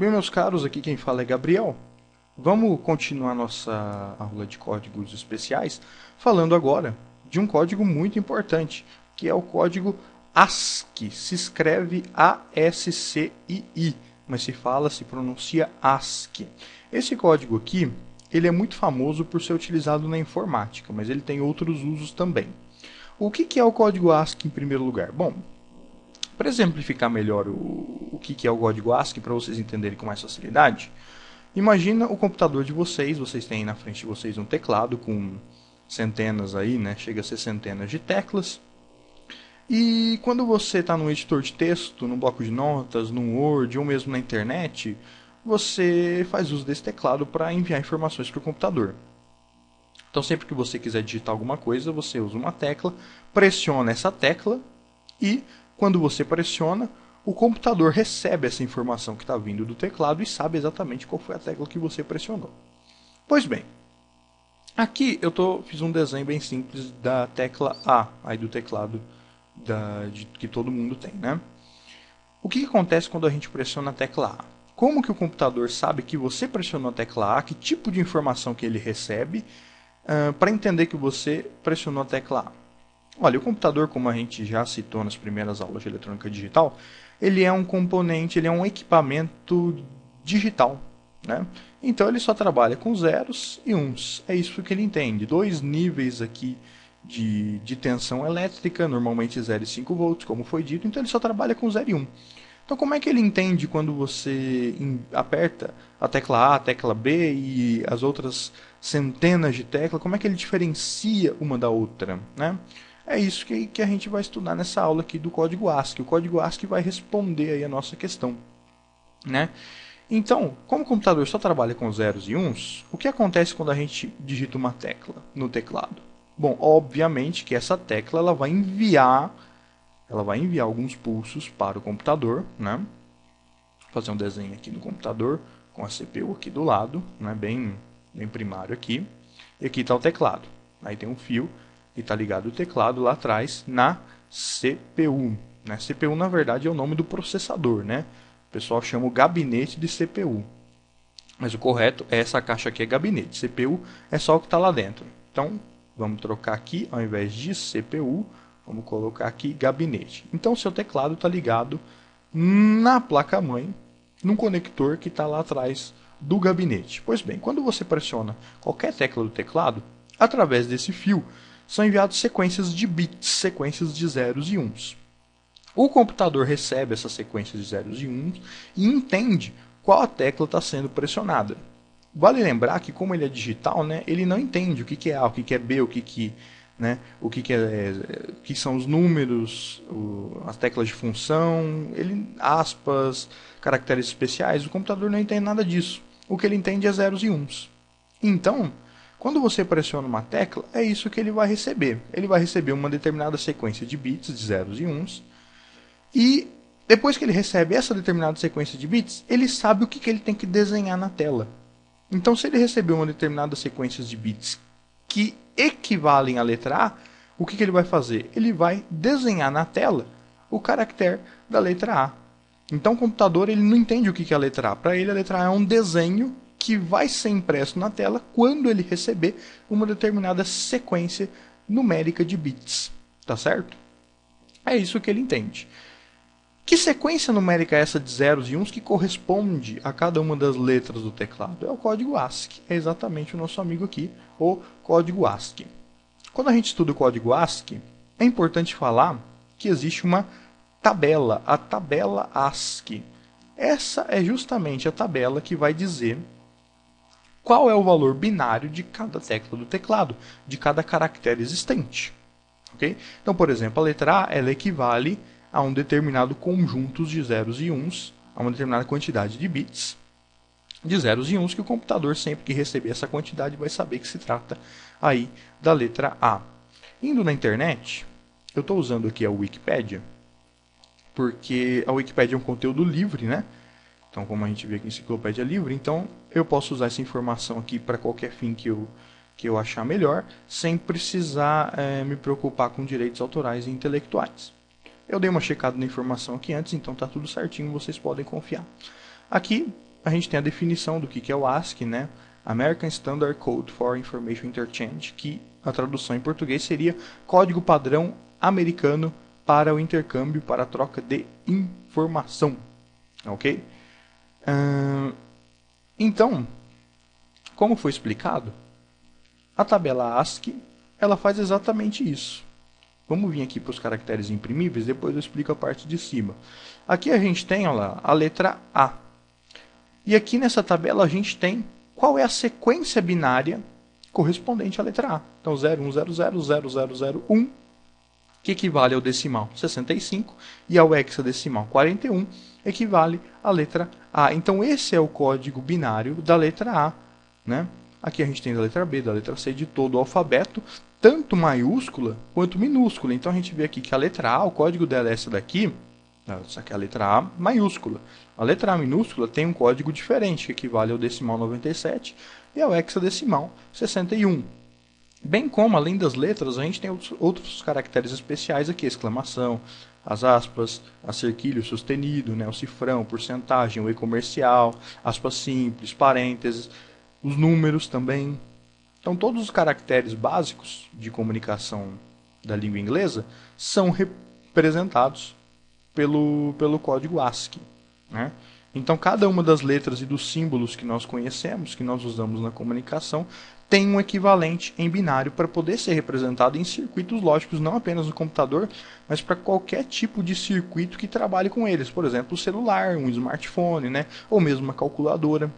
Bem, meus caros, aqui quem fala é Gabriel. Vamos continuar nossa aula de códigos especiais, falando agora de um código muito importante, que é o código ASCII. Se escreve A-S-C-I-I, mas se pronuncia ASCII. Esse código aqui, ele é muito famoso por ser utilizado na informática, mas ele tem outros usos também. O que é o código ASCII em primeiro lugar? Bom, para exemplificar melhor o que é o código ASCII, para vocês entenderem com mais facilidade, imagina o computador de vocês, vocês têm na frente de vocês um teclado com centenas aí, né? Chega a ser centenas de teclas. E quando você está num editor de texto, num bloco de notas, num Word ou mesmo na internet, você faz uso desse teclado para enviar informações para o computador. Então sempre que você quiser digitar alguma coisa, você usa uma tecla, pressiona essa tecla e quando você pressiona, o computador recebe essa informação que está vindo do teclado e sabe exatamente qual foi a tecla que você pressionou. Pois bem, aqui eu fiz um desenho bem simples da tecla A, aí do teclado que todo mundo tem, né? O que acontece quando a gente pressiona a tecla A? Como que o computador sabe que você pressionou a tecla A, que tipo de informação que ele recebe, para entender que você pressionou a tecla A? Olha, o computador, como a gente já citou nas primeiras aulas de eletrônica digital, ele é um componente, ele é um equipamento digital, né? Então ele só trabalha com zeros e uns. É isso que ele entende. Dois níveis aqui de tensão elétrica, normalmente 0 e 5 volts, como foi dito, então ele só trabalha com 0 e 1. Então como é que ele entende quando você aperta a tecla A, a tecla B e as outras centenas de teclas, como é que ele diferencia uma da outra, né? É isso que a gente vai estudar nessa aula aqui do código ASCII. O código ASCII vai responder aí a nossa questão, né? Então, como o computador só trabalha com zeros e uns, o que acontece quando a gente digita uma tecla no teclado? Bom, obviamente que essa tecla ela vai enviar alguns pulsos para o computador, né? Vou fazer um desenho aqui no computador com a CPU aqui do lado, né? bem primário aqui. E aqui está o teclado. Aí tem um fio e está ligado o teclado lá atrás na CPU. Né? CPU, na verdade, é o nome do processador, né? O pessoal chama o gabinete de CPU. Mas o correto é essa caixa aqui, é gabinete. CPU é só o que está lá dentro. Então, vamos trocar aqui, ao invés de CPU, vamos colocar aqui gabinete. Então, o seu teclado está ligado na placa-mãe, num conector que está lá atrás do gabinete. Pois bem, quando você pressiona qualquer tecla do teclado, através desse fio, são enviadas sequências de bits, sequências de zeros e uns. O computador recebe essas sequências de zeros e uns e entende qual a tecla está sendo pressionada. Vale lembrar que, como ele é digital, né, ele não entende o que é A, o que é B, o que são os números, as teclas de função, aspas, caracteres especiais. O computador não entende nada disso. O que ele entende é zeros e uns. Então, quando você pressiona uma tecla, é isso que ele vai receber. Ele vai receber uma determinada sequência de bits, de zeros e uns, e depois que ele recebe essa determinada sequência de bits, ele sabe o que ele tem que desenhar na tela. Então, se ele receber uma determinada sequência de bits que equivalem à letra A, o que ele vai fazer? Ele vai desenhar na tela o caractere da letra A. Então, o computador ele não entende o que é a letra A. Para ele, a letra A é um desenho que vai ser impresso na tela quando ele receber uma determinada sequência numérica de bits. Tá certo? É isso que ele entende. Que sequência numérica é essa de zeros e uns que corresponde a cada uma das letras do teclado? É o código ASCII. É exatamente o nosso amigo aqui, o código ASCII. Quando a gente estuda o código ASCII, é importante falar que existe uma tabela, a tabela ASCII. Essa é justamente a tabela que vai dizer qual é o valor binário de cada tecla do teclado, de cada caractere existente. Okay? Então, por exemplo, a letra A ela equivale a um determinado conjunto de zeros e uns, a uma determinada quantidade de bits de zeros e uns, que o computador, sempre que receber essa quantidade, vai saber que se trata aí da letra A. Indo na internet, eu estou usando aqui a Wikipédia, porque a Wikipédia é um conteúdo livre, né? Então, como a gente vê aqui, enciclopédia livre, então eu posso usar essa informação aqui para qualquer fim que eu achar melhor, sem precisar me preocupar com direitos autorais e intelectuais. Eu dei uma checada na informação aqui antes, então está tudo certinho, vocês podem confiar. Aqui a gente tem a definição do que é o ASCII, né? American Standard Code for Information Interchange, que a tradução em português seria Código Padrão Americano para o Intercâmbio, para a troca de informação. Ok? Então, como foi explicado, a tabela ASCII ela faz exatamente isso. Vamos vir aqui para os caracteres imprimíveis, depois eu explico a parte de cima. Aqui a gente tem, olha lá, a letra A. E aqui nessa tabela a gente tem qual é a sequência binária correspondente à letra A. Então 01000001, que equivale ao decimal 65, e ao hexadecimal 41, equivale à letra A. Então esse é o código binário da letra A, né? Aqui a gente tem da letra B, da letra C, de todo o alfabeto, tanto maiúscula quanto minúscula. Então a gente vê aqui que a letra A, o código dela é essa daqui, essa aqui é a letra A maiúscula. A letra A minúscula tem um código diferente, que equivale ao decimal 97 e ao hexadecimal 61. Bem como, além das letras, a gente tem outros caracteres especiais aqui, exclamação, as aspas, acerquilho sustenido, né, o cifrão, porcentagem, o e-comercial, aspas simples, parênteses, os números também. Então, todos os caracteres básicos de comunicação da língua inglesa são representados pelo código ASCII, né? Então, cada uma das letras e dos símbolos que nós conhecemos, que nós usamos na comunicação, tem um equivalente em binário para poder ser representado em circuitos lógicos, não apenas no computador, mas para qualquer tipo de circuito que trabalhe com eles. Por exemplo, o celular, um smartphone, né? Ou mesmo uma calculadora.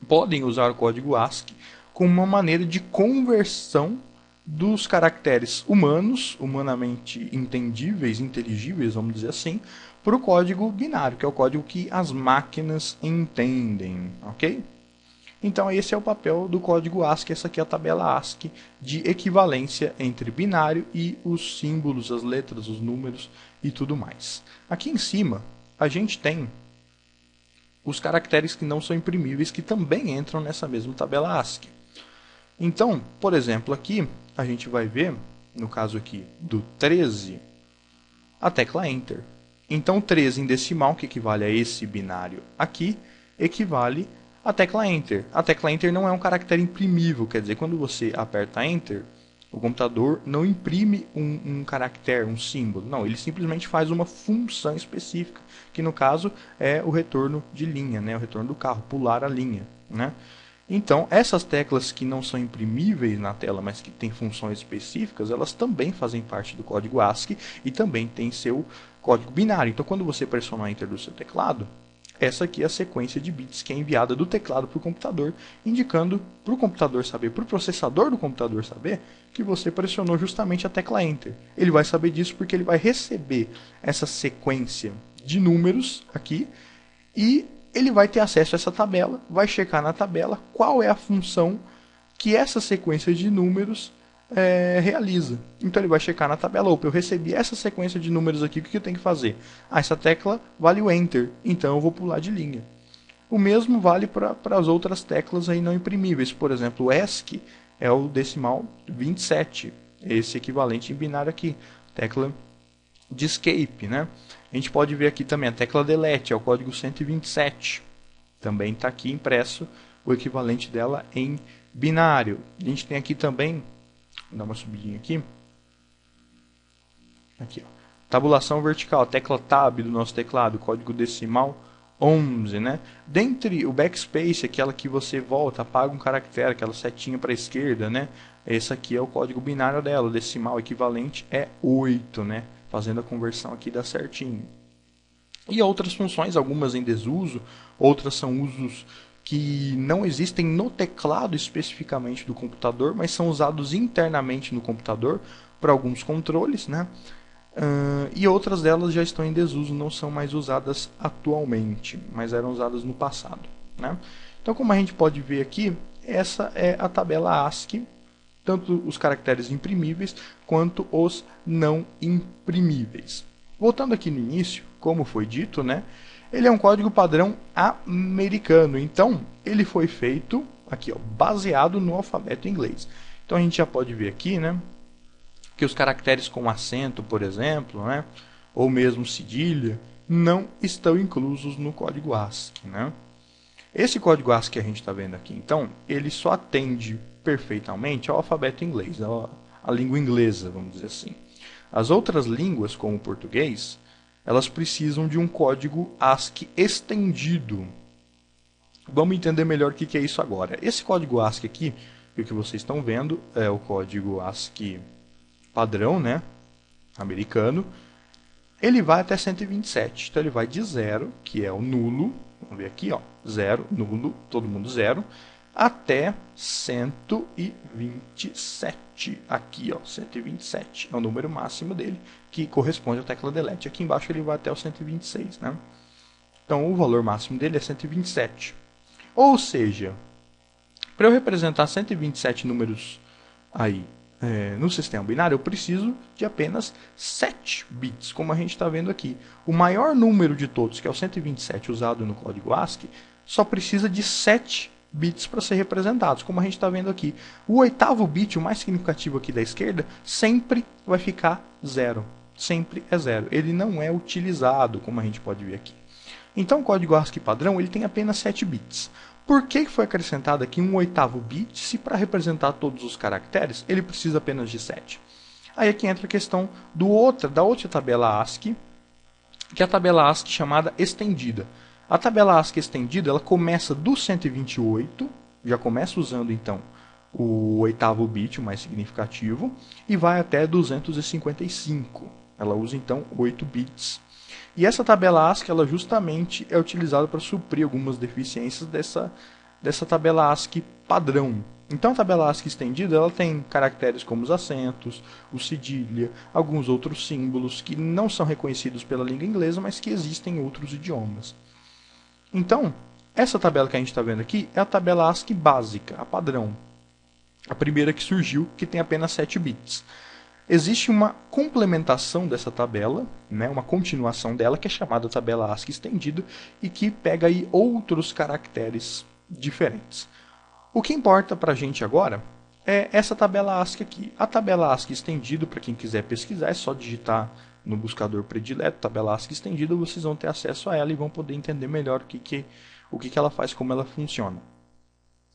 Podem usar o código ASCII como uma maneira de conversão dos caracteres humanos, humanamente entendíveis, inteligíveis, vamos dizer assim, para o código binário, que é o código que as máquinas entendem, ok? Então esse é o papel do código ASCII, essa aqui é a tabela ASCII de equivalência entre binário e os símbolos, as letras, os números e tudo mais. Aqui em cima a gente tem os caracteres que não são imprimíveis, que também entram nessa mesma tabela ASCII. Então, por exemplo, aqui a gente vai ver, no caso aqui do 13, a tecla Enter. Então, 13 em decimal, que equivale a esse binário aqui, equivale à tecla Enter. A tecla Enter não é um caractere imprimível, quer dizer, quando você aperta Enter, o computador não imprime um caractere, um símbolo. Não, ele simplesmente faz uma função específica, que no caso é o retorno de linha, né? O retorno do carro, pular a linha, né? Então, essas teclas que não são imprimíveis na tela, mas que têm funções específicas, elas também fazem parte do código ASCII e também têm seu código binário. Então, quando você pressiona Enter do seu teclado, essa aqui é a sequência de bits que é enviada do teclado para o computador, indicando para o computador saber, para o processador do computador saber, que você pressionou justamente a tecla Enter. Ele vai saber disso porque ele vai receber essa sequência de números aqui e ele vai ter acesso a essa tabela, vai checar na tabela qual é a função que essa sequência de números realiza. Então ele vai checar na tabela, opa, eu recebi essa sequência de números aqui, o que eu tenho que fazer? Essa tecla vale o Enter, então eu vou pular de linha. O mesmo vale para as outras teclas aí não imprimíveis, por exemplo, o ESC é o decimal 27, esse equivalente em binário aqui, tecla de Escape, né? A gente pode ver aqui também a tecla Delete, é o código 127, também está aqui impresso o equivalente dela em binário. A gente tem aqui também, vou dar uma subidinha aqui. Aqui, ó. Tabulação vertical, a tecla Tab do nosso teclado, código decimal 11, né? Dentre o backspace, aquela que você volta, apaga um caractere, aquela setinha para a esquerda, né? Esse aqui é o código binário dela, o decimal equivalente é 8, né? Fazendo a conversão aqui dá certinho. E outras funções, algumas em desuso, outras são usos que não existem no teclado especificamente do computador, mas são usados internamente no computador para alguns controles, né? E outras delas já estão em desuso, não são mais usadas atualmente, mas eram usadas no passado, né? Então, como a gente pode ver aqui, essa é a tabela ASCII, tanto os caracteres imprimíveis quanto os não imprimíveis. Voltando aqui no início, como foi dito, né? Ele é um código padrão americano, então ele foi feito aqui, ó, baseado no alfabeto inglês. Então a gente já pode ver aqui, né, que os caracteres com acento, por exemplo, né, ou mesmo cedilha, não estão inclusos no código ASCII, né? Esse código ASCII que a gente está vendo aqui, então, ele só atende perfeitamente ao alfabeto inglês, à língua inglesa, vamos dizer assim. As outras línguas, como o português, elas precisam de um código ASCII estendido. Vamos entender melhor o que é isso agora. Esse código ASCII aqui, o que vocês estão vendo, é o código ASCII padrão, né, americano. Ele vai até 127. Então, ele vai de 0, que é o nulo. Vamos ver aqui, ó, 0, nulo, todo mundo 0, até 127. Aqui, ó, 127 é o número máximo dele, que corresponde à tecla delete. Aqui embaixo ele vai até o 126, né? Então, o valor máximo dele é 127. Ou seja, para eu representar 127 números aí no sistema binário, eu preciso de apenas 7 bits, como a gente está vendo aqui. O maior número de todos, que é o 127 usado no código ASCII, só precisa de 7 bits para ser representados, como a gente está vendo aqui. O oitavo bit, o mais significativo aqui da esquerda, sempre vai ficar 0. Sempre é 0. Ele não é utilizado, como a gente pode ver aqui. Então, o código ASCII padrão ele tem apenas 7 bits. Por que foi acrescentado aqui um oitavo bit, se para representar todos os caracteres ele precisa apenas de 7? Aí aqui entra a questão da outra tabela ASCII, que é a tabela ASCII chamada estendida. A tabela ASCII estendida ela começa do 128, já começa usando então o oitavo bit, o mais significativo, e vai até 255. Ela usa então 8 bits. E essa tabela ASCII ela justamente é utilizada para suprir algumas deficiências dessa tabela ASCII padrão. Então a tabela ASCII estendida ela tem caracteres como os acentos, o cedilha, alguns outros símbolos que não são reconhecidos pela língua inglesa, mas que existem em outros idiomas. Então, essa tabela que a gente está vendo aqui é a tabela ASCII básica, a padrão. A primeira que surgiu, que tem apenas 7 bits. Existe uma complementação dessa tabela, né, uma continuação dela, que é chamada tabela ASCII estendida, e que pega aí outros caracteres diferentes. O que importa para a gente agora é essa tabela ASCII aqui. A tabela ASCII estendida, para quem quiser pesquisar, é só digitar no buscador predileto, tabela ASCII estendida, vocês vão ter acesso a ela e vão poder entender melhor o que ela faz, como ela funciona.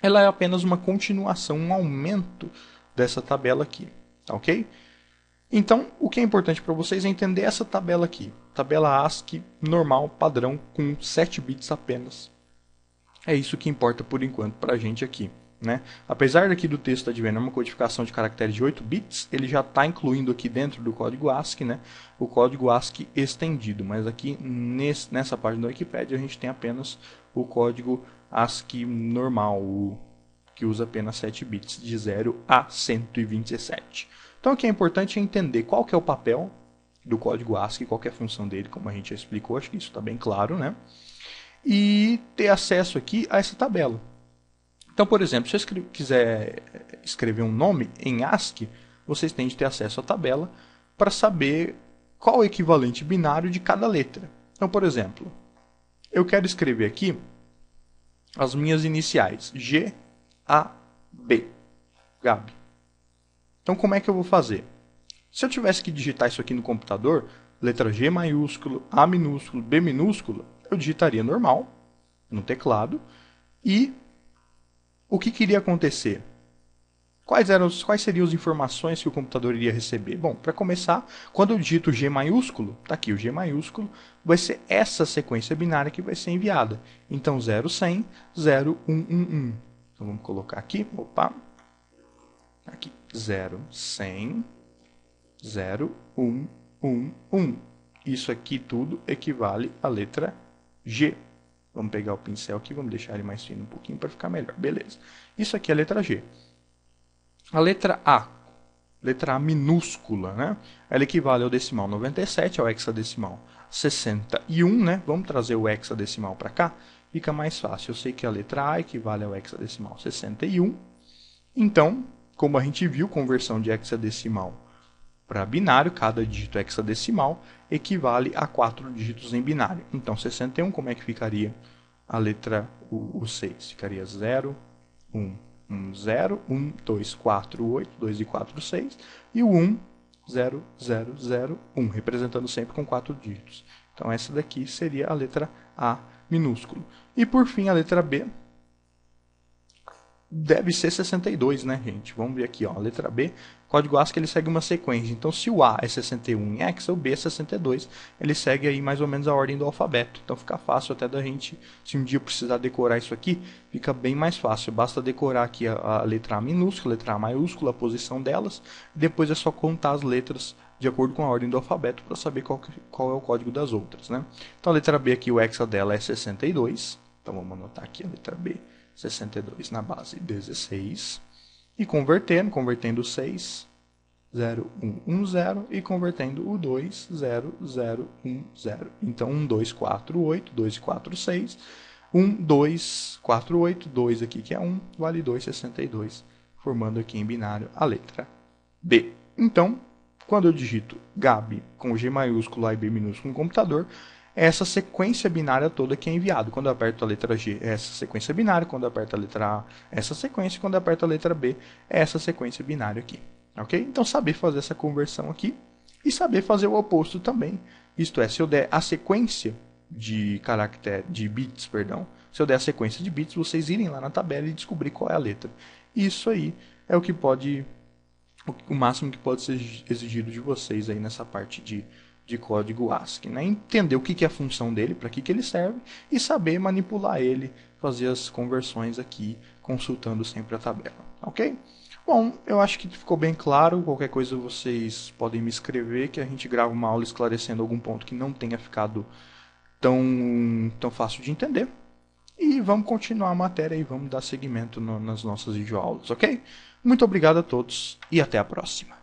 Ela é apenas uma continuação, um aumento dessa tabela aqui, ok? Então, o que é importante para vocês é entender essa tabela aqui. Tabela ASCII normal, padrão, com 7 bits apenas. É isso que importa por enquanto para a gente aqui. Né? Apesar daqui do texto estar vendo uma codificação de caracteres de 8 bits, ele já está incluindo aqui dentro do código ASCII, né, o código ASCII estendido. Mas aqui nessa página da Wikipedia a gente tem apenas o código ASCII normal, que usa apenas 7 bits, de 0 a 127. Então o que é importante é entender qual que é o papel do código ASCII, qual que é a função dele, como a gente já explicou, acho que isso está bem claro, né? E ter acesso aqui a essa tabela. Então, por exemplo, se eu quiser escrever um nome em ASCII, vocês têm de ter acesso à tabela para saber qual o equivalente binário de cada letra. Então, por exemplo, eu quero escrever aqui as minhas iniciais, G, A, B, Gabi. Então, como é que eu vou fazer? Se eu tivesse que digitar isso aqui no computador, letra G maiúsculo, A minúsculo, B minúsculo, eu digitaria normal, no teclado, e o que iria acontecer? Quais seriam as informações que o computador iria receber? Bom, para começar, quando eu digito G maiúsculo, está aqui o G maiúsculo, vai ser essa sequência binária que vai ser enviada. Então, 0100, 0111. Então, vamos colocar aqui, opa, aqui, 0100, 0111. Isso aqui tudo equivale à letra G. Vamos pegar o pincel aqui, vamos deixar ele mais fino um pouquinho para ficar melhor. Beleza. Isso aqui é a letra G. A letra A minúscula, né? Ela equivale ao decimal 97, ao hexadecimal 61, né? Vamos trazer o hexadecimal para cá, fica mais fácil. Eu sei que a letra A equivale ao hexadecimal 61. Então, como a gente viu, conversão de hexadecimal para binário, cada dígito hexadecimal equivale a 4 dígitos em binário. Então, 61, como é que ficaria a letra o 6? Ficaria 0, 1, 1, 0, 1, 2, 4, 8, 2 e 4, 6. E o 1, 0, 0, 0, 1, representando sempre com 4 dígitos. Então, essa daqui seria a letra A minúsculo. E por fim, a letra B deve ser 62, né, gente? Vamos ver aqui, ó, a letra B, código ASCII ele segue uma sequência. Então, se o A é 61 em hexa, o B é 62, ele segue aí mais ou menos a ordem do alfabeto. Então, fica fácil até da gente, se um dia precisar decorar isso aqui, fica bem mais fácil. Basta decorar aqui a letra A minúscula, a letra A maiúscula, a posição delas, e depois é só contar as letras de acordo com a ordem do alfabeto para saber qual é o código das outras, né? Então, a letra B aqui, o hexa dela é 62. Então, vamos anotar aqui a letra B. 62 na base 16 e convertendo 6, 0, 1, 1, 0 e convertendo o 2, 0, 0, 1, 0. Então 1, 2, 4, 8, 2, 4, 6, 1, 2, 4, 8, 2 aqui que é 1, vale 2, 62, formando aqui em binário a letra B. Então, quando eu digito Gabi com G maiúsculo, A e B minúsculo no computador, essa sequência binária toda que é enviado. Quando eu aperto a letra G, é essa sequência binária. Quando eu aperto a letra A, essa sequência. Quando eu aperto a letra B, é essa sequência binária aqui. Ok? Então, saber fazer essa conversão aqui e saber fazer o oposto também. Isto é, se eu der a sequência de bits, se eu der a sequência de bits, vocês irem lá na tabela e descobrir qual é a letra. Isso aí é o máximo que pode ser exigido de vocês aí nessa parte de código ASCII, né? Entender o que é a função dele, para que ele serve e saber manipular ele, fazer as conversões aqui, consultando sempre a tabela, ok? Bom, eu acho que ficou bem claro. Qualquer coisa vocês podem me escrever que a gente grava uma aula esclarecendo algum ponto que não tenha ficado tão fácil de entender. E vamos continuar a matéria e vamos dar seguimento nas nossas videoaulas, ok? Muito obrigado a todos e até a próxima.